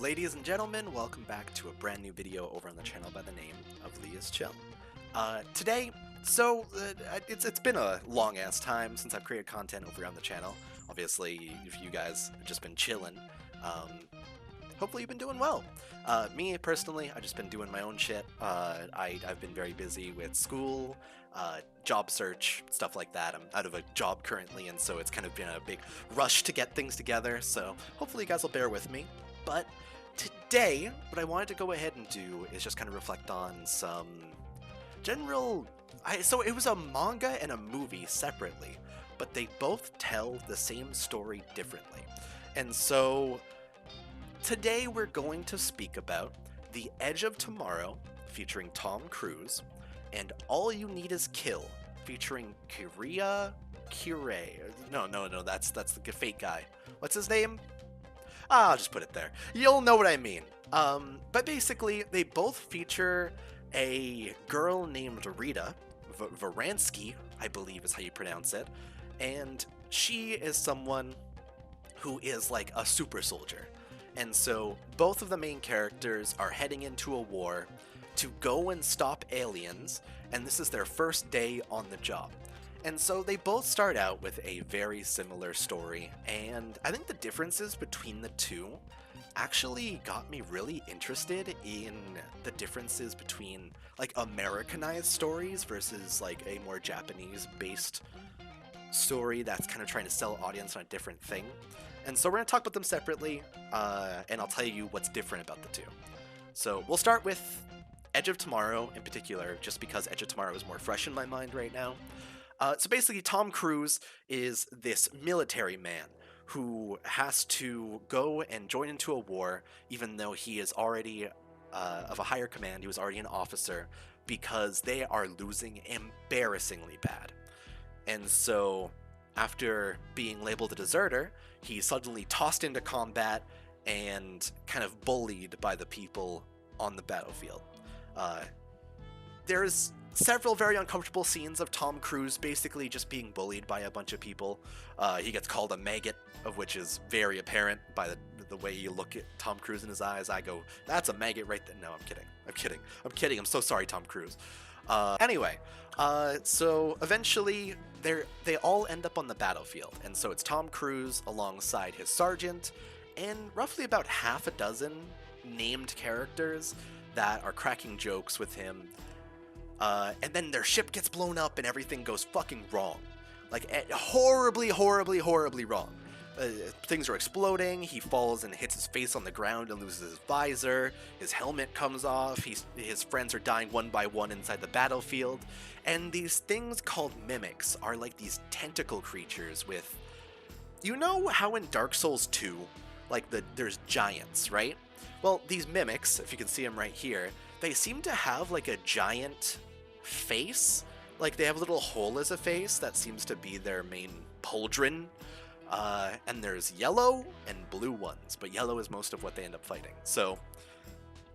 Ladies and gentlemen, welcome back to a brand new video over on the channel by the name of Leah's Chill. Today, it's been a long ass time since I've created content over on the channel. Obviously, if you guys have just been chilling, hopefully you've been doing well. Me personally, I've just been doing my own shit. I've been very busy with school, job search, stuff like that. I'm out of a job currently, and so it's kind of been a big rush to get things together, so hopefully you guys will bear with me. But today, what I wanted to go ahead and do is just kind of reflect on some general... So it was a manga and a movie separately, but they both tell the same story differently. And so today we're going to speak about The Edge of Tomorrow, featuring Tom Cruise, and All You Need Is Kill, featuring Kire. No, that's the fake guy. What's his name? I'll just put it there. You'll know what I mean. But basically, they both feature a girl named Rita, Varansky, I believe is how you pronounce it, and she is someone who is like a super soldier. And so both of the main characters are heading into a war to go and stop aliens, and this is their first day on the job. And so they both start out with a very similar story, and I think the differences between the two actually got me really interested in the differences between like Americanized stories versus like a more Japanese-based story that's kind of trying to sell audience on a different thing. And so we're going to talk about them separately, and I'll tell you what's different about the two. So we'll start with Edge of Tomorrow in particular, just because Edge of Tomorrow is more fresh in my mind right now. So basically, Tom Cruise is this military man who has to go and join into a war, even though he is already of a higher command. He was already an officer, because they are losing embarrassingly bad. And so, after being labeled a deserter, he's suddenly tossed into combat and kind of bullied by the people on the battlefield. There's several very uncomfortable scenes of Tom Cruise basically just being bullied by a bunch of people. He gets called a maggot, of which is very apparent by the way you look at Tom Cruise in his eyes. I go, that's a maggot right there. No, I'm kidding. I'm so sorry, Tom Cruise. Anyway, so eventually they all end up on the battlefield, and so it's Tom Cruise alongside his sergeant and roughly about half a dozen named characters that are cracking jokes with him. And then their ship gets blown up and everything goes fucking wrong. Like, horribly wrong. Things are exploding, he falls and hits his face on the ground and loses his visor, his helmet comes off, his friends are dying one by one inside the battlefield, and these things called mimics are like these tentacle creatures with... You know how in Dark Souls 2, like there's giants, right? Well, these mimics, if you can see them right here, they seem to have like a giant face. Like they have a little hole as a face that seems to be their main pauldron. And there's yellow and blue ones, but yellow is most of what they end up fighting. So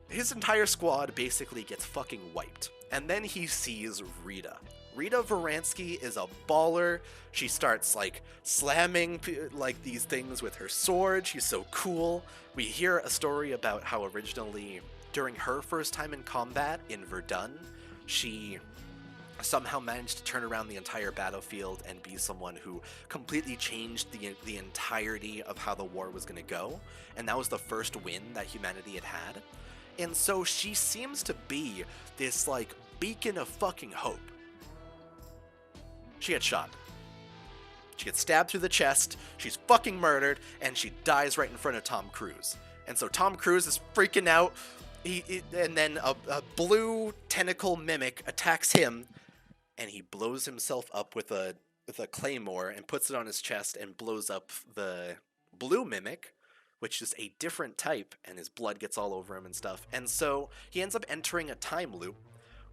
his entire squad basically gets fucking wiped. And then he sees Rita. Rita Varansky is a baller. She starts like slamming like these things with her sword. She's so cool. We hear a story about how originally during her first time in combat in Verdun, she somehow managed to turn around the entire battlefield and be someone who completely changed the entirety of how the war was going to go, and that was the first win that humanity had had. And so she seems to be this like beacon of fucking hope. She gets shot. She gets stabbed through the chest, she's fucking murdered, and she dies right in front of Tom Cruise. And so Tom Cruise is freaking out, and then a blue tentacle mimic attacks him, and he blows himself up with a claymore and puts it on his chest and blows up the blue mimic, which is a different type, and his blood gets all over him and stuff. And so he ends up entering a time loop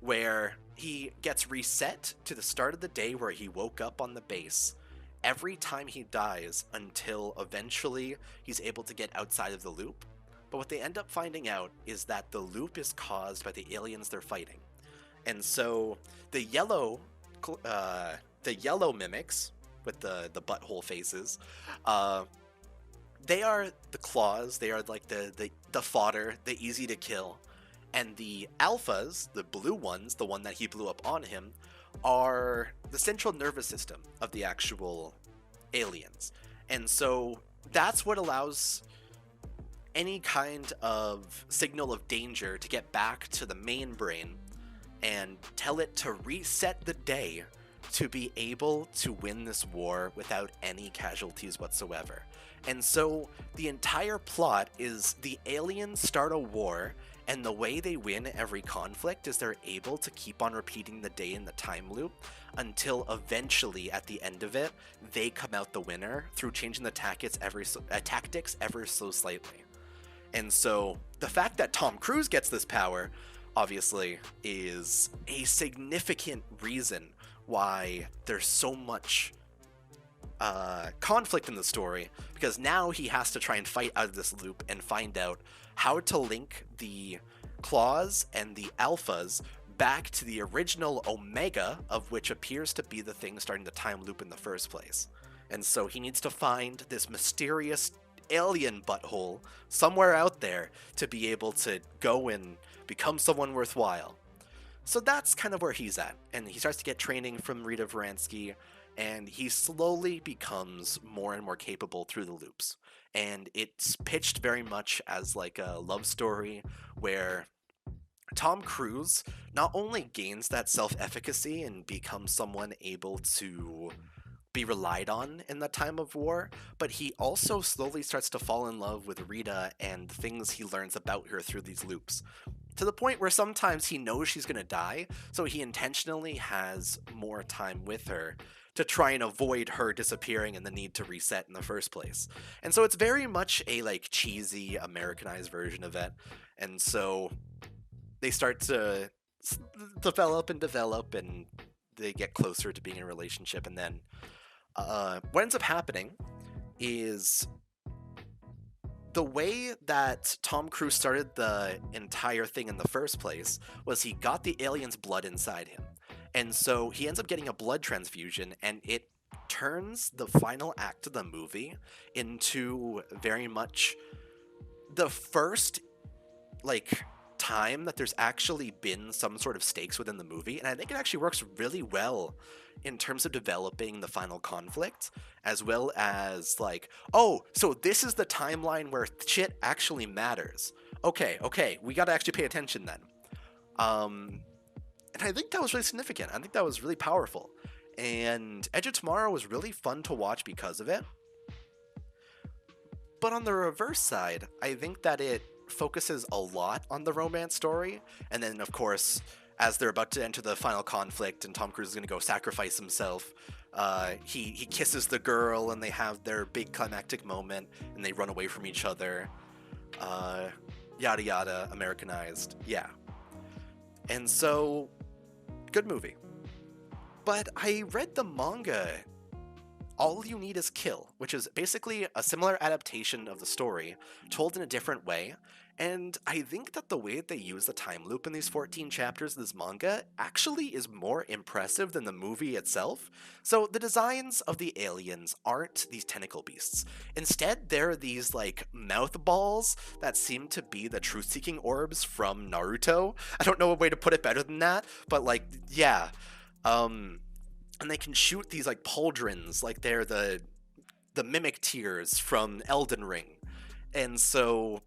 where he gets reset to the start of the day where he woke up on the base every time he dies until eventually he's able to get outside of the loop. But what they end up finding out is that the loop is caused by the aliens they're fighting. And so the yellow mimics with the butthole faces they are the claws, they are like the fodder, the easy to kill. And the alphas, the blue ones, the one that he blew up on him, are the central nervous system of the actual aliens. And so that's what allows any kind of signal of danger to get back to the main brain and tell it to reset the day to be able to win this war without any casualties whatsoever. And so the entire plot is the aliens start a war, and the way they win every conflict is they're able to keep on repeating the day in the time loop until eventually, at the end of it, they come out the winner through changing the tactics ever so slightly. And so the fact that Tom Cruise gets this power, obviously, is a significant reason why there's so much conflict in the story, because now he has to try and fight out of this loop and find out how to link the claws and the alphas back to the original Omega, of which appears to be the thing starting the time loop in the first place. And so he needs to find this mysterious alien butthole somewhere out there to be able to go and become someone worthwhile. So that's kind of where he's at, and he starts to get training from Rita Varansky, and he slowly becomes more and more capable through the loops. And it's pitched very much as like a love story where Tom Cruise not only gains that self-efficacy and becomes someone able to be relied on in the time of war, but he also slowly starts to fall in love with Rita and things he learns about her through these loops. To the point where sometimes he knows she's going to die, so he intentionally has more time with her to try and avoid her disappearing and the need to reset in the first place. And so it's very much a like cheesy Americanized version of it. And so they start to develop and they get closer to being in a relationship. And then what ends up happening is the way that Tom Cruise started the entire thing in the first place was he got the alien's blood inside him. And so he ends up getting a blood transfusion, and it turns the final act of the movie into very much the first, like, time that there's actually been some sort of stakes within the movie. And I think it actually works really well in terms of developing the final conflict, as well as like, oh, so this is the timeline where shit actually matters. Okay, we gotta actually pay attention then. And I think that was really significant. I think that was really powerful. And Edge of Tomorrow was really fun to watch because of it. But on the reverse side, I think that it focuses a lot on the romance story, and then of course, as they're about to enter the final conflict and Tom Cruise is going to go sacrifice himself, he kisses the girl and they have their big climactic moment and they run away from each other, yada yada, Americanized, yeah. And so, good movie. But I read the manga All You Need Is Kill, which is basically a similar adaptation of the story, told in a different way, and I think that the way that they use the time loop in these 14 chapters of this manga actually is more impressive than the movie itself. So the designs of the aliens aren't these tentacle beasts. Instead, they're these, like, mouth balls that seem to be the truth-seeking orbs from Naruto. I don't know a way to put it better than that, but, like, yeah. And they can shoot these, like, pauldrons, like they're the mimic tears from Elden Ring. And so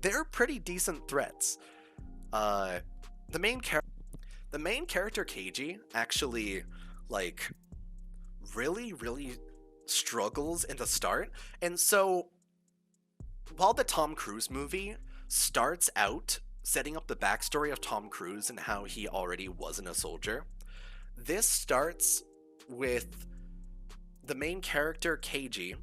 they're pretty decent threats. The main character Keiji actually, like, really struggles in the start. And so while the Tom Cruise movie starts out setting up the backstory of Tom Cruise and how he already wasn't a soldier, this starts with the main character, Keiji,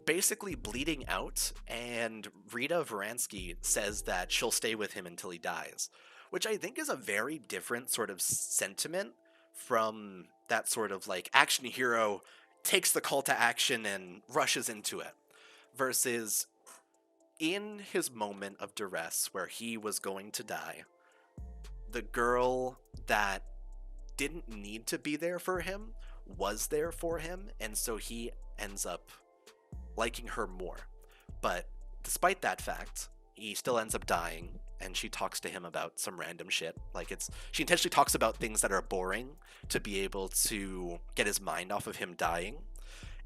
basically bleeding out, and Rita Varansky says that she'll stay with him until he dies, which I think is a very different sort of sentiment from that sort of, like, action hero takes the call to action and rushes into it, versus in his moment of duress where he was going to die, the girl that didn't need to be there for him was there for him, and so he ends up liking her more. But despite that fact, he still ends up dying, and she talks to him about some random shit. Like, she intentionally talks about things that are boring to be able to get his mind off of him dying.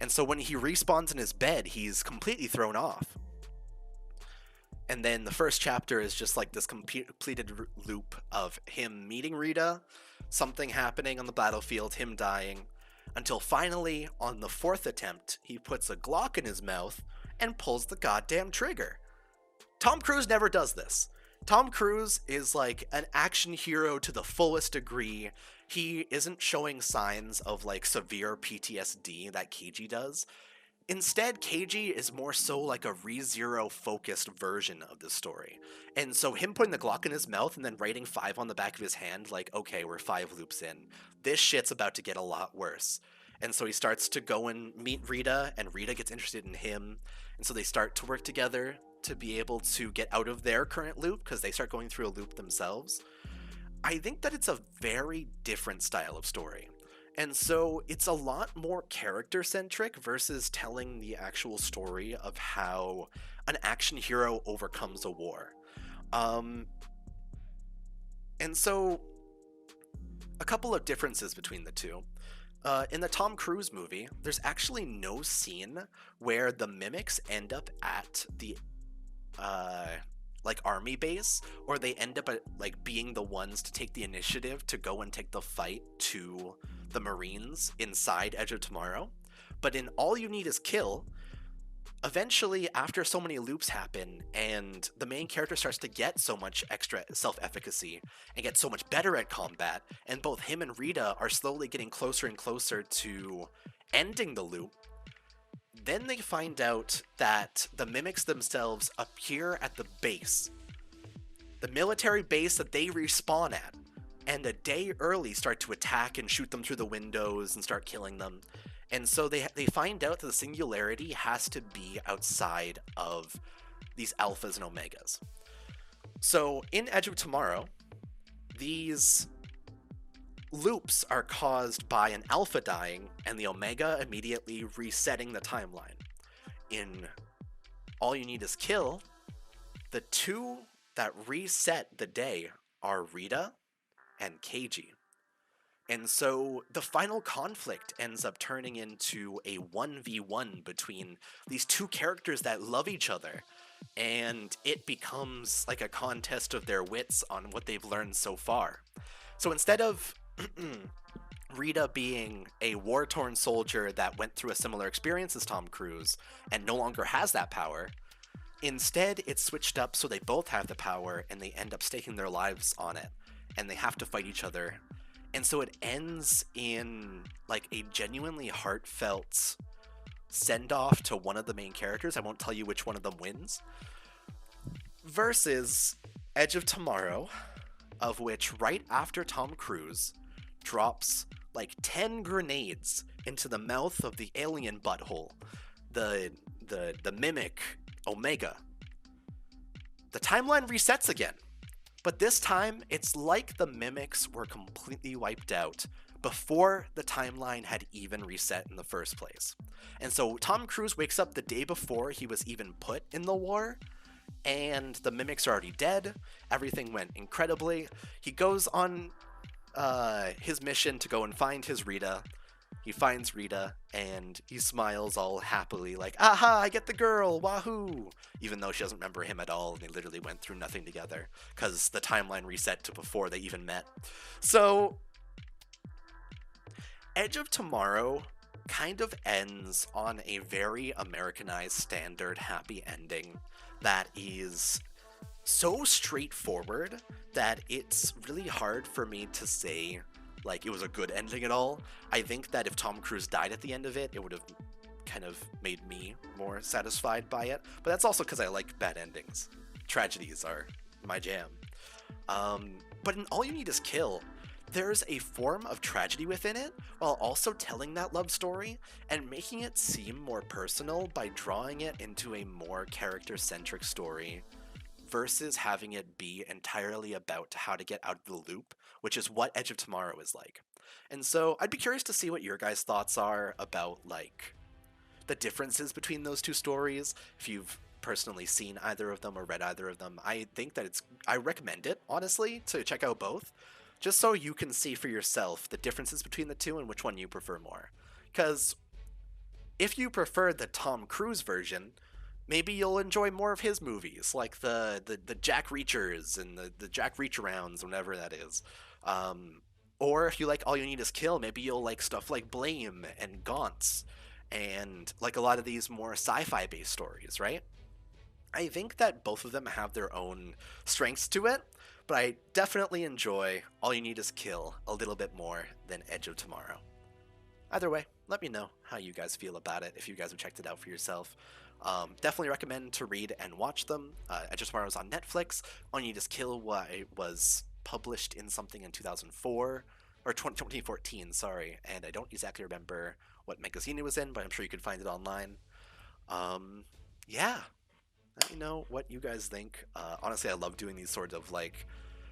And so when he respawns in his bed, he's completely thrown off. And then the first chapter is just like this completed loop of him meeting Rita, something happening on the battlefield, him dying, until finally, on the fourth attempt, he puts a Glock in his mouth and pulls the goddamn trigger. Tom Cruise never does this. Tom Cruise is like an action hero to the fullest degree. He isn't showing signs of like severe PTSD that Keiji does. Instead, Keiji is more so like a ReZero focused version of the story. And so him putting the Glock in his mouth and then writing 5 on the back of his hand, like, okay, we're 5 loops in. This shit's about to get a lot worse. And so he starts to go and meet Rita, and Rita gets interested in him. And so they start to work together to be able to get out of their current loop, because they start going through a loop themselves. I think that it's a very different style of story. And so it's a lot more character-centric versus telling the actual story of how an action hero overcomes a war. And so a couple of differences between the two. In the Tom Cruise movie, there's actually no scene where the mimics end up at the like army base, or they end up at like being the ones to take the initiative to go and take the fight to the Marines inside Edge of Tomorrow. But in All You Need Is Kill, eventually, after so many loops happen and the main character starts to get so much extra self-efficacy and get so much better at combat, and both him and Rita are slowly getting closer and closer to ending the loop, then they find out that the mimics themselves appear at the base, the military base that they respawn at, and a day early start to attack and shoot them through the windows and start killing them. And so they find out that the singularity has to be outside of these alphas and omegas. So in Edge of Tomorrow, these loops are caused by an alpha dying and the omega immediately resetting the timeline. In All You Need Is Kill, the two that reset the day are Rita and Keiji. And so the final conflict ends up turning into a 1v1 between these two characters that love each other. And it becomes like a contest of their wits on what they've learned so far. So instead of Rita being a war-torn soldier that went through a similar experience as Tom Cruise and no longer has that power, instead it's switched up so they both have the power and they end up staking their lives on it. And they have to fight each other. And so it ends in like a genuinely heartfelt send-off to one of the main characters. I won't tell you which one of them wins. Versus Edge of Tomorrow, of which right after Tom Cruise drops like 10 grenades into the mouth of the alien butthole, the mimic Omega, the timeline resets again. But this time, it's like the mimics were completely wiped out before the timeline had even reset in the first place. And so Tom Cruise wakes up the day before he was even put in the war, and the mimics are already dead. Everything went incredibly. He goes on his mission to go and find his Rita. He finds Rita, and he smiles all happily, like, aha, I get the girl, wahoo! Even though she doesn't remember him at all, and they literally went through nothing together, because the timeline reset to before they even met. So, Edge of Tomorrow kind of ends on a very Americanized standard happy ending that is so straightforward that it's really hard for me to say like it was a good ending at all. I think that if Tom Cruise died at the end of it, it would have kind of made me more satisfied by it. But that's also because I like bad endings. Tragedies are my jam. But in All You Need Is Kill, there's a form of tragedy within it, while also telling that love story and making it seem more personal by drawing it into a more character-centric story versus having it be entirely about how to get out of the loop, which is what Edge of Tomorrow is like. And so I'd be curious to see what your guys' thoughts are about like the differences between those two stories, if you've personally seen either of them or read either of them, I think that I recommend it, honestly, to check out both, just so you can see for yourself the differences between the two and which one you prefer more. Because if you prefer the Tom Cruise version, maybe you'll enjoy more of his movies, like the Jack Reachers and the Jack Reach Arounds, whatever that is. Or if you like All You Need Is Kill, maybe you'll like stuff like Blame and Gaunts, and like a lot of these more sci-fi based stories, right? I think that both of them have their own strengths to it, but I definitely enjoy All You Need Is Kill a little bit more than Edge of Tomorrow. Either way, let me know how you guys feel about it if you guys have checked it out for yourself. Definitely recommend to read and watch them. Edge of Tomorrow is on Netflix. All You Need Is Kill was published in something in 2004 or 2014, sorry, and I don't exactly remember what magazine it was in, but I'm sure you could find it online. Yeah, let me know what you guys think. Honestly, I love doing these sort of like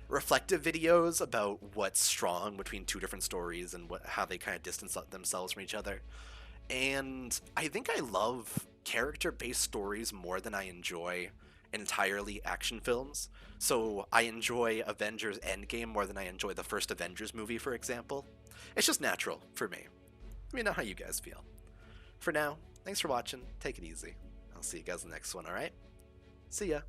reflective videos about what's strong between two different stories and how they kind of distance themselves from each other. And I think I love character-based stories more than I enjoy entirely action films. So I enjoy Avengers Endgame more than I enjoy the first Avengers movie, for example. It's just natural for me. Let me know how you guys feel. For now, thanks for watching. Take it easy. I'll see you guys in the next one, alright? See ya.